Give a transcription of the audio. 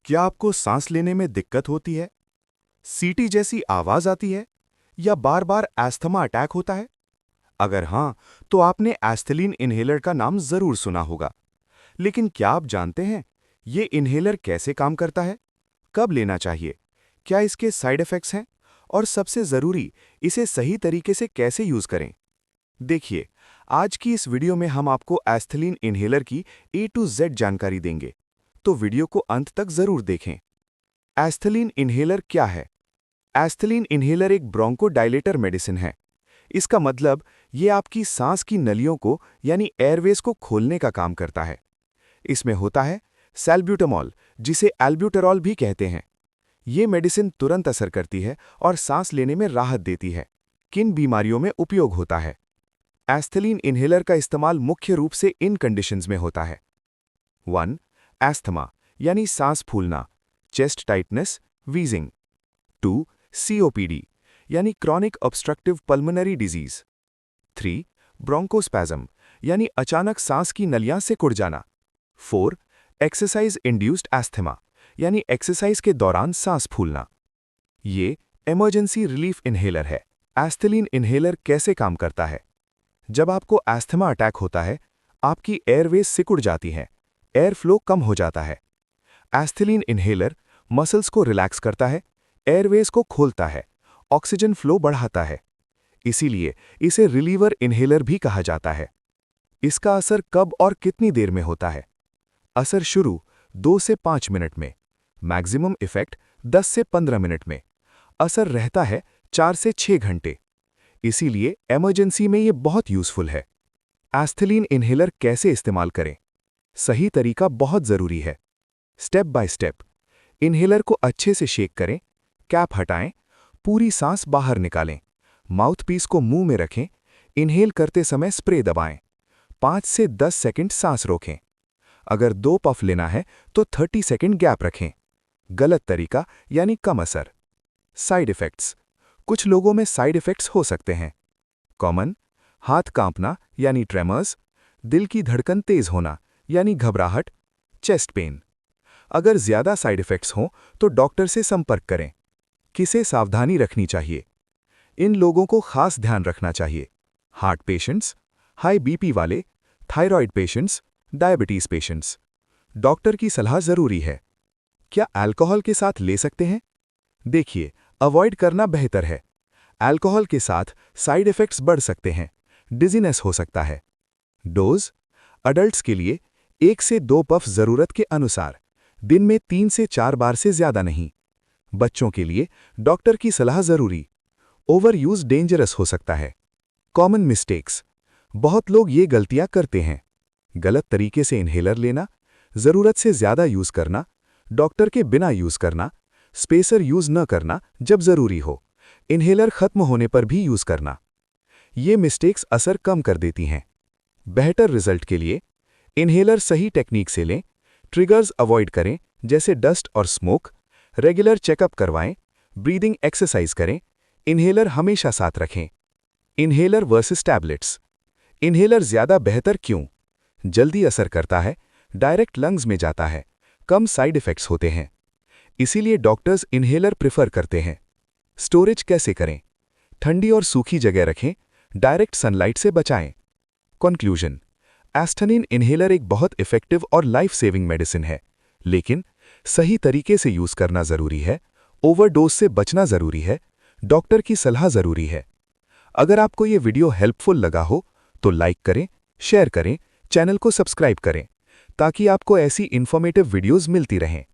क्या आपको सांस लेने में दिक्कत होती है? सीटी जैसी आवाज आती है? या बार बार अस्थमा अटैक होता है? अगर हां, तो आपने एस्थलीन इन्हेलर का नाम जरूर सुना होगा। लेकिन क्या आप जानते हैं ये इन्हेलर कैसे काम करता है? कब लेना चाहिए? क्या इसके साइड इफेक्ट्स हैं? और सबसे जरूरी, इसे सही तरीके से कैसे यूज करें? देखिए, आज की इस वीडियो में हम आपको एस्थलीन इन्हेलर की A to Z जानकारी देंगे, तो वीडियो को अंत तक जरूर देखें। एस्थलीन इन्हेलर क्या है? एस्थलीन इन्हेलर एक ब्रोंकोडायलेटर मेडिसिन है। इसका मतलब ये आपकी सांस की नलियों को यानी एयरवेज को खोलने का काम करता है। इसमें होता है सैल्ब्यूटामॉल, जिसे एल्ब्यूटेरॉल भी कहते हैं। ये मेडिसिन तुरंत असर करती है और सांस लेने में राहत देती है। किन बीमारियों में उपयोग होता है? एस्थलीन इन्हेलर का इस्तेमाल मुख्य रूप से इन कंडीशंस में होता है। 1. एस्थमा यानी सांस फूलना, चेस्ट टाइटनेस, वीजिंग। 2. COPD यानी chronic obstructive pulmonary disease. 3. Bronchospasm यानी अचानक सांस की नलियां सिकुड़ जाना। 4. एक्सरसाइज इंड्यूस्ड एस्थमा यानी एक्सरसाइज के दौरान सांस फूलना। ये इमरजेंसी रिलीफ इन्हेलर है। एस्थलीन इन्हेलर कैसे काम करता है? जब आपको एस्थमा अटैक होता है, आपकी एयरवेज सिकुड़ जाती हैं, एयर फ्लो कम हो जाता है। एस्थलीन इन्हेलर मसल्स को रिलैक्स करता है, एयरवेज को खोलता है, ऑक्सीजन फ्लो बढ़ाता है। इसीलिए इसे रिलीवर इन्हेलर भी कहा जाता है। इसका असर कब और कितनी देर में होता है? असर शुरू 2 से 5 मिनट में, मैक्सिमम इफेक्ट 10 से 15 मिनट में। असर रहता है 4 से 6 घंटे। इसीलिए इमरजेंसी में ये बहुत यूजफुल है। एस्थलीन इन्हेलर कैसे इस्तेमाल करें? सही तरीका बहुत जरूरी है। Step by step. इन्हेलर को अच्छे से शेक करें, कैप हटाएं, पूरी सांस बाहर निकालें, माउथपीस को मुंह में रखें, इन्हेल करते समय स्प्रे दबाएं, 5 से 10 सेकंड सांस रोकें। अगर 2 पफ लेना है तो 30 सेकंड गैप रखें। गलत तरीका यानी कम असर। Side effects. कुछ लोगों में साइड इफेक्ट्स हो सकते हैं। कॉमन: हाथ कांपना यानी ट्रेमर्स, दिल की धड़कन तेज होना यानी घबराहट, चेस्ट पेन। अगर ज्यादा साइड इफेक्ट्स हों तो डॉक्टर से संपर्क करें। किसे सावधानी रखनी चाहिए? इन लोगों को खास ध्यान रखना चाहिए: हार्ट पेशेंट्स, हाई बीपी वाले, thyroid patients, diabetes patients. Doctor की सलाह जरूरी है। क्या अल्कोहल के साथ ले सकते हैं? देखिए, अवॉइड करना बेहतर है। अल्कोहल के साथ साइड इफेक्ट्स बढ़ सकते हैं, डिजीनेस हो सकता है। डोज: अडल्ट्स के लिए 1 से 2 पफ जरूरत के अनुसार, दिन में 3 से 4 बार से ज्यादा नहीं। बच्चों के लिए डॉक्टर की सलाह जरूरी। ओवर यूज डेंजरस हो सकता है। कॉमन मिस्टेक्स: बहुत लोग ये गलतियां करते हैं। गलत तरीके से इन्हेलर लेना, जरूरत से ज्यादा यूज करना, डॉक्टर के बिना यूज करना, स्पेसर यूज न करना जब जरूरी हो, इन्हेलर खत्म होने पर भी यूज करना। ये मिस्टेक्स असर कम कर देती हैं। बेहतर रिजल्ट के लिए इन्हेलर सही टेक्निक से लें, ट्रिगर्स अवॉइड करें जैसे डस्ट और स्मोक, रेगुलर चेकअप करवाएं, ब्रीदिंग एक्सरसाइज करें, इन्हेलर हमेशा साथ रखें। Inhaler versus tablets. इन्हेलर ज्यादा बेहतर क्यों? जल्दी असर करता है, डायरेक्ट लंग्स में जाता है, कम साइड इफेक्ट्स होते हैं। इसीलिए डॉक्टर्स इन्हेलर प्रेफर करते हैं। स्टोरेज कैसे करें? ठंडी और सूखी जगह रखें, डायरेक्ट सनलाइट से बचाएं। कंक्लूजन: एस्थलीन इन्हेलर एक बहुत इफेक्टिव और लाइफ सेविंग मेडिसिन है, लेकिन सही तरीके से यूज करना जरूरी है, ओवरडोज से बचना जरूरी है, डॉक्टर की सलाह जरूरी है। अगर आपको ये वीडियो हेल्पफुल लगा हो तो लाइक करें, शेयर करें, चैनल को सब्सक्राइब करें, ताकि आपको ऐसी इंफॉर्मेटिव वीडियोस मिलती रहें।